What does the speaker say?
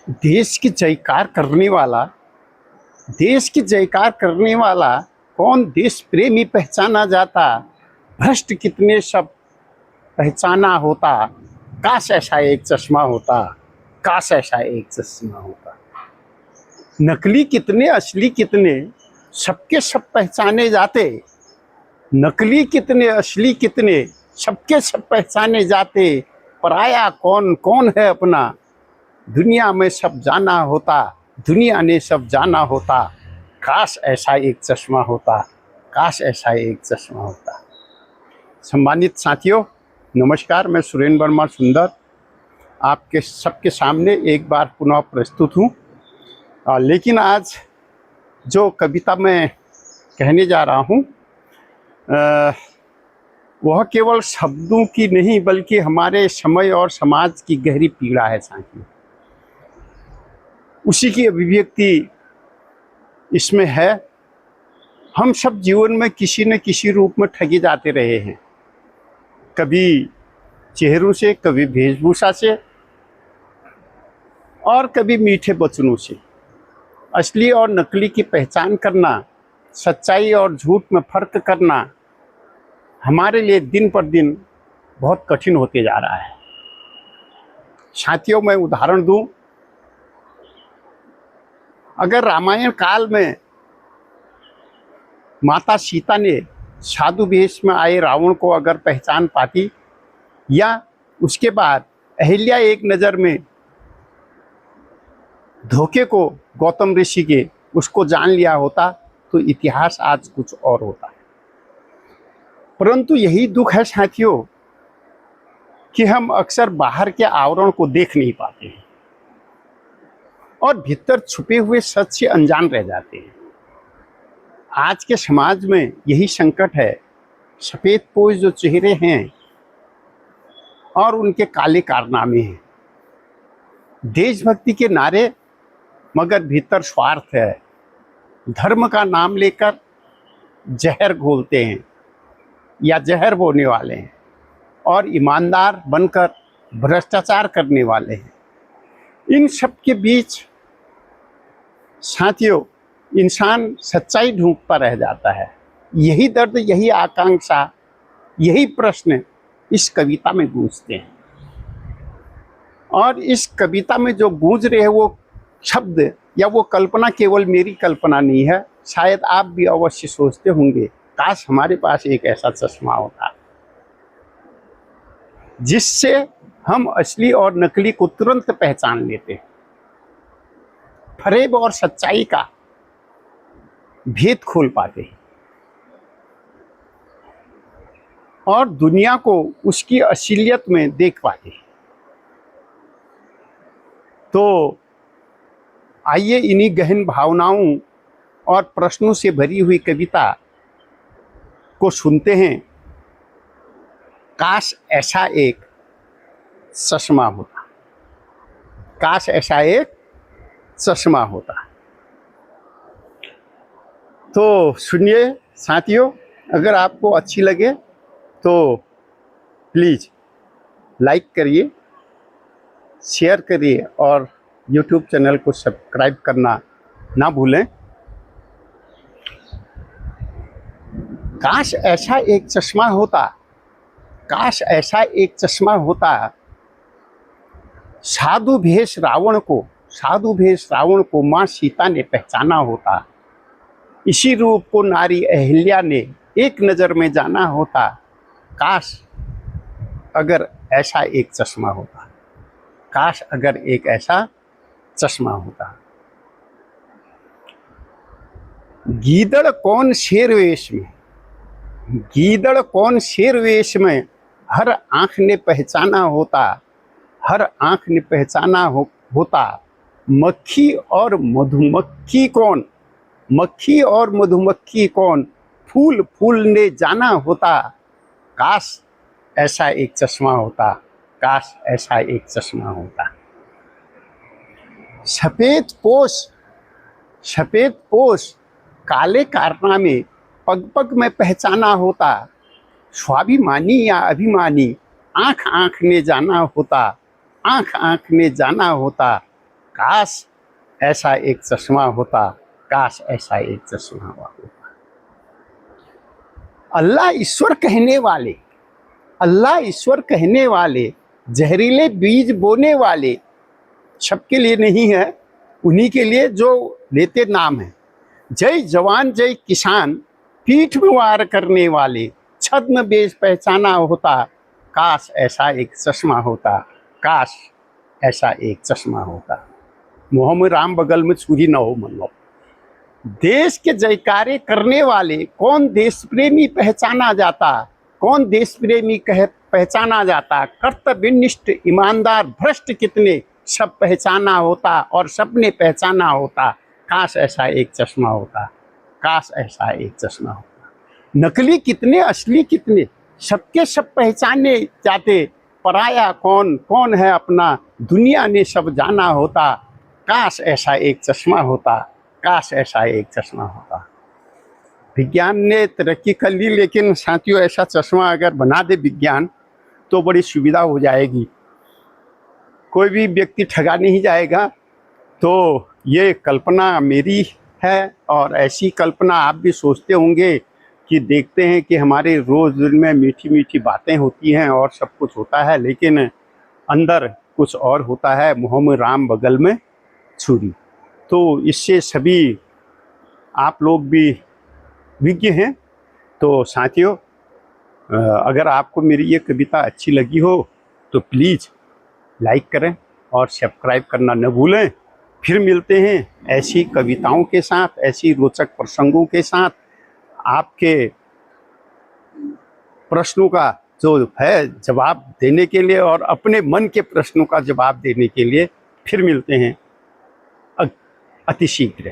देश की जयकार करने वाला देश की जयकार करने वाला कौन देश प्रेमी पहचाना जाता। भ्रष्ट कितने सब पहचाना होता। काश ऐसा एक चश्मा होता। काश ऐसा एक चश्मा होता। नकली कितने असली कितने सबके सब पहचाने जाते। नकली कितने असली कितने सबके सब पहचाने जाते। पराया कौन कौन है अपना दुनिया में सब जाना होता। दुनिया ने सब जाना होता। काश ऐसा एक चश्मा होता। काश ऐसा एक चश्मा होता। सम्मानित साथियों, नमस्कार। मैं सुरेंद्र वर्मा सुंदर आपके सबके सामने एक बार पुनः प्रस्तुत हूँ। लेकिन आज जो कविता मैं कहने जा रहा हूँ वह केवल शब्दों की नहीं बल्कि हमारे समय और समाज की गहरी पीड़ा है साथियों। उसी की अभिव्यक्ति इसमें है। हम सब जीवन में किसी न किसी रूप में ठगे जाते रहे हैं। कभी चेहरों से, कभी वेशभूषा से और कभी मीठे वचनों से। असली और नकली की पहचान करना, सच्चाई और झूठ में फर्क करना हमारे लिए दिन पर दिन बहुत कठिन होते जा रहा है साथियों। मैं उदाहरण दूं, अगर रामायण काल में माता सीता ने साधु वेश में आए रावण को अगर पहचान पाती, या उसके बाद अहिल्या एक नज़र में धोखे को गौतम ऋषि के उसको जान लिया होता, तो इतिहास आज कुछ और होता है। परंतु यही दुख है साथियों कि हम अक्सर बाहर के आवरण को देख नहीं पाते हैं और भीतर छुपे हुए सच से अनजान रह जाते हैं। आज के समाज में यही संकट है। सफेद पोश जो चेहरे हैं और उनके काले कारनामे हैं। देशभक्ति के नारे मगर भीतर स्वार्थ है। धर्म का नाम लेकर जहर घोलते हैं या जहर बोने वाले हैं, और ईमानदार बनकर भ्रष्टाचार करने वाले हैं। इन सब के बीच साथियों इंसान सच्चाई ढूंढता रह जाता है। यही दर्द, यही आकांक्षा, यही प्रश्न इस कविता में गूंजते हैं। और इस कविता में जो गूंज रहे हैं वो शब्द या वो कल्पना केवल मेरी कल्पना नहीं है। शायद आप भी अवश्य सोचते होंगे, काश हमारे पास एक ऐसा चश्मा होता जिससे हम असली और नकली को तुरंत पहचान लेते, फरेब और सच्चाई का भेद खोल पाते और दुनिया को उसकी असलियत में देख पाते। तो आइए इन्हीं गहन भावनाओं और प्रश्नों से भरी हुई कविता को सुनते हैं। काश ऐसा एक चश्मा होता। काश ऐसा एक चश्मा होता। तो सुनिए साथियों, अगर आपको अच्छी लगे तो प्लीज़ लाइक करिए, शेयर करिए और YouTube चैनल को सब्सक्राइब करना ना भूलें। काश ऐसा एक चश्मा होता। काश ऐसा एक चश्मा होता। साधु भेष रावण को माँ सीता ने पहचाना होता। इसी रूप को नारी अहिल्या ने एक नज़र में जाना होता। काश अगर ऐसा एक चश्मा होता। काश अगर एक ऐसा चश्मा होता। गीदड़ कौन शेर वेश में, गीदड़ कौन शेर वेश में हर आँख ने पहचाना होता। हर आँख ने पहचाना होता। मक्खी और मधुमक्खी कौन, मक्खी और मधुमक्खी कौन फूल फूल ने जाना होता। काश ऐसा एक चश्मा होता। काश ऐसा एक चश्मा होता। सफ़ेद पोश काले कारनामे पग पग में पहचाना होता। स्वाभिमानी या अभिमानी आँख आँख ने जाना होता। आँख आँख ने जाना होता। काश ऐसा एक चश्मा होता, काश ऐसा एक चश्मा होता। अल्लाह ईश्वर कहने वाले, अल्लाह ईश्वर कहने वाले, जहरीले बीज बोने वाले सबके लिए नहीं है, उन्हीं के लिए जो लेते नाम है। जय जवान जय किसान, पीठ में वार करने वाले, छद्म बेश पहचाना होता, काश ऐसा एक चश्मा होता, काश ऐसा एक चश्मा होता। मोहम्मद राम बगल में छुरी न हो मतलब। देश के जयकारे करने वाले, कौन देश प्रेमी पहचाना जाता, कौन देश प्रेमी पहचाना जाता। कर्तव्यनिष्ठ ईमानदार भ्रष्ट कितने, सब पहचाना होता और सबने पहचाना होता, काश ऐसा एक चश्मा होता, काश ऐसा एक चश्मा होता। नकली कितने असली कितने, सबके सब पहचाने जाते, पराया कौन कौन है अपना, दुनिया ने सब जाना होता, काश ऐसा एक चश्मा होता, काश ऐसा एक चश्मा होता। विज्ञान ने तरक्की कर ली, लेकिन साथियों ऐसा चश्मा अगर बना दे विज्ञान तो बड़ी सुविधा हो जाएगी, कोई भी व्यक्ति ठगा नहीं जाएगा। तो ये कल्पना मेरी है और ऐसी कल्पना आप भी सोचते होंगे कि देखते हैं कि हमारे रोज़ दिन में मीठी मीठी बातें होती हैं और सब कुछ होता है, लेकिन अंदर कुछ और होता है। मोहम्मद राम बगल में छुरी। तो इससे सभी आप लोग भी विज्ञ हैं। तो साथियों, अगर आपको मेरी ये कविता अच्छी लगी हो तो प्लीज़ लाइक करें और सब्सक्राइब करना न भूलें। फिर मिलते हैं ऐसी कविताओं के साथ, ऐसी रोचक प्रसंगों के साथ। आपके प्रश्नों का जो है जवाब देने के लिए और अपने मन के प्रश्नों का जवाब देने के लिए फिर मिलते हैं अति शीघ्र।